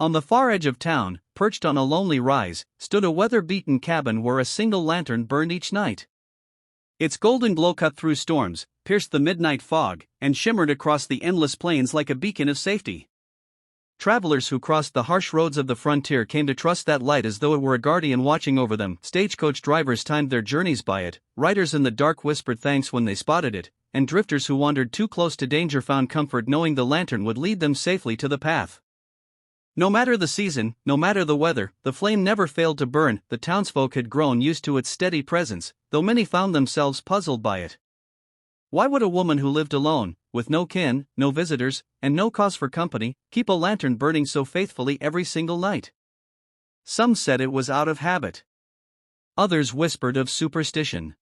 On the far edge of town, perched on a lonely rise, stood a weather-beaten cabin where a single lantern burned each night. Its golden glow cut through storms, pierced the midnight fog, and shimmered across the endless plains like a beacon of safety. Travelers who crossed the harsh roads of the frontier came to trust that light as though it were a guardian watching over them. Stagecoach drivers timed their journeys by it, riders in the dark whispered thanks when they spotted it, and drifters who wandered too close to danger found comfort knowing the lantern would lead them safely to the path. No matter the season, no matter the weather, the flame never failed to burn. The townsfolk had grown used to its steady presence, though many found themselves puzzled by it. Why would a woman who lived alone, with no kin, no visitors, and no cause for company, keep a lantern burning so faithfully every single night? Some said it was out of habit. Others whispered of superstition.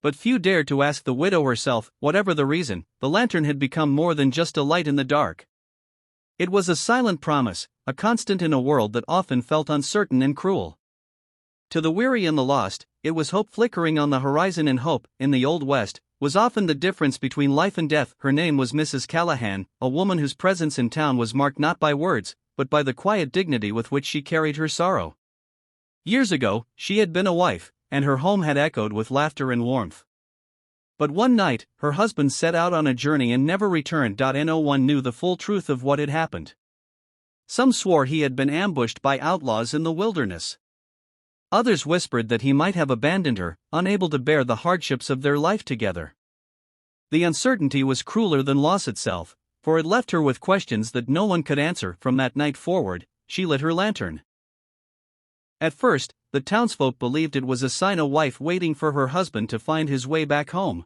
But few dared to ask the widow herself. Whatever the reason, the lantern had become more than just a light in the dark. It was a silent promise, a constant in a world that often felt uncertain and cruel. To the weary and the lost, it was hope flickering on the horizon, and hope, in the Old West, was often the difference between life and death. Her name was Mrs. Callahan, a woman whose presence in town was marked not by words, but by the quiet dignity with which she carried her sorrow. Years ago, she had been a wife, and her home had echoed with laughter and warmth. But one night, her husband set out on a journey and never returned. No one knew the full truth of what had happened. Some swore he had been ambushed by outlaws in the wilderness. Others whispered that he might have abandoned her, unable to bear the hardships of their life together. The uncertainty was crueler than loss itself, for it left her with questions that no one could answer. From that night forward, she lit her lantern. At first, the townsfolk believed it was a sign, a wife waiting for her husband to find his way back home.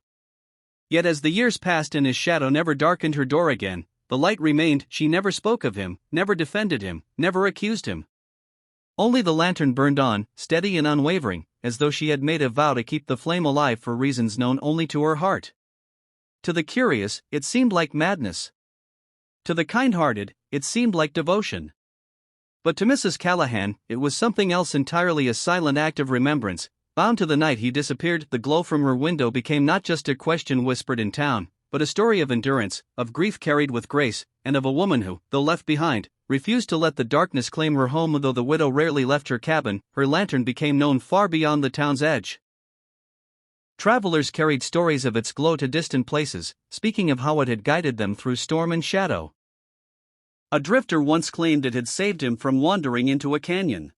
Yet as the years passed and his shadow never darkened her door again, the light remained. She never spoke of him, never defended him, never accused him. Only the lantern burned on, steady and unwavering, as though she had made a vow to keep the flame alive for reasons known only to her heart. To the curious, it seemed like madness. To the kind-hearted, it seemed like devotion. But to Mrs. Callahan, it was something else entirely, a silent act of remembrance. Bound to the night he disappeared, the glow from her window became not just a question whispered in town, but a story of endurance, of grief carried with grace, and of a woman who, though left behind, refused to let the darkness claim her home. Though the widow rarely left her cabin, her lantern became known far beyond the town's edge. Travelers carried stories of its glow to distant places, speaking of how it had guided them through storm and shadow. A drifter once claimed it had saved him from wandering into a canyon.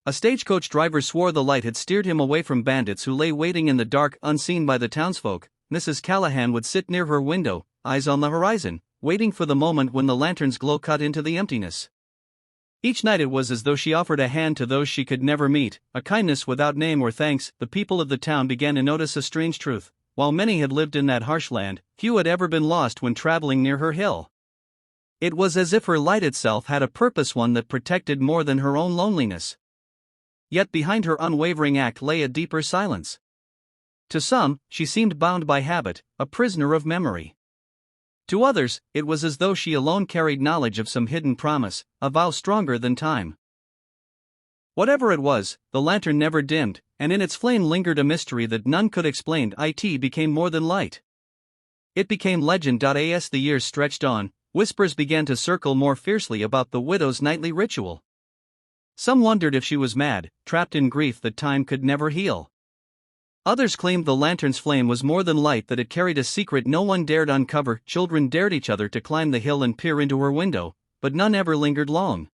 A stagecoach driver swore the light had steered him away from bandits who lay waiting in the dark, unseen by the townsfolk. Mrs. Callahan would sit near her window, eyes on the horizon, waiting for the moment when the lantern's glow cut into the emptiness. Each night it was as though she offered a hand to those she could never meet, a kindness without name or thanks. The people of the town began to notice a strange truth. While many had lived in that harsh land, few had ever been lost when traveling near her hill. It was as if her light itself had a purpose, one that protected more than her own loneliness. Yet behind her unwavering act lay a deeper silence. To some, she seemed bound by habit, a prisoner of memory. To others, it was as though she alone carried knowledge of some hidden promise, a vow stronger than time. Whatever it was, the lantern never dimmed, and in its flame lingered a mystery that none could explain. It became more than light. It became legend. As the years stretched on, whispers began to circle more fiercely about the widow's nightly ritual. Some wondered if she was mad, trapped in grief that time could never heal. Others claimed the lantern's flame was more than light, that it carried a secret no one dared uncover. Children dared each other to climb the hill and peer into her window, but none ever lingered long.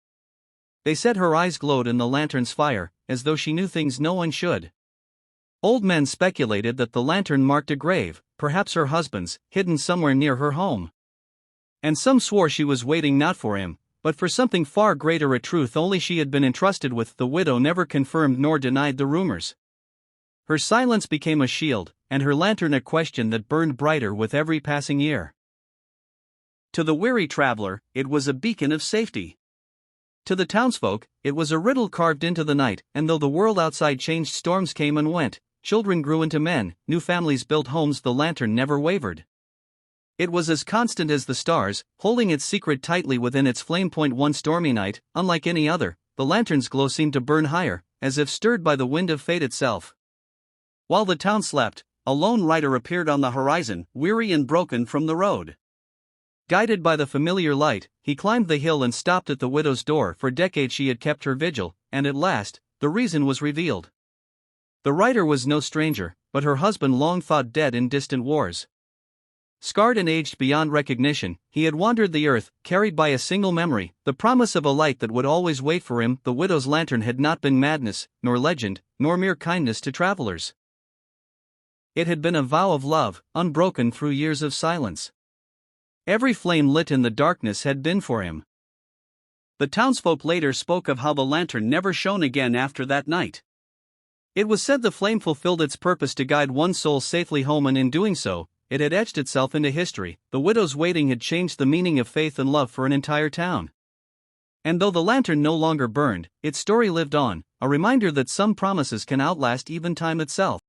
They said her eyes glowed in the lantern's fire, as though she knew things no one should. Old men speculated that the lantern marked a grave, perhaps her husband's, hidden somewhere near her home. And some swore she was waiting not for him, but for something far greater, a truth only she had been entrusted with. The widow never confirmed nor denied the rumors. Her silence became a shield, and her lantern a question that burned brighter with every passing year. To the weary traveler, it was a beacon of safety. To the townsfolk, it was a riddle carved into the night, and though the world outside changed, storms came and went, children grew into men, new families built homes, the lantern never wavered. It was as constant as the stars, holding its secret tightly within its flame. One stormy night, unlike any other, the lantern's glow seemed to burn higher, as if stirred by the wind of fate itself. While the town slept, a lone rider appeared on the horizon, weary and broken from the road. Guided by the familiar light, he climbed the hill and stopped at the widow's door. For decades she had kept her vigil, and at last, the reason was revealed. The writer was no stranger, but her husband long thought dead in distant wars. Scarred and aged beyond recognition, he had wandered the earth, carried by a single memory, the promise of a light that would always wait for him. The widow's lantern had not been madness, nor legend, nor mere kindness to travelers. It had been a vow of love, unbroken through years of silence. Every flame lit in the darkness had been for him. The townsfolk later spoke of how the lantern never shone again after that night. It was said the flame fulfilled its purpose to guide one soul safely home, and in doing so, it had etched itself into history. The widow's waiting had changed the meaning of faith and love for an entire town. And though the lantern no longer burned, its story lived on, a reminder that some promises can outlast even time itself.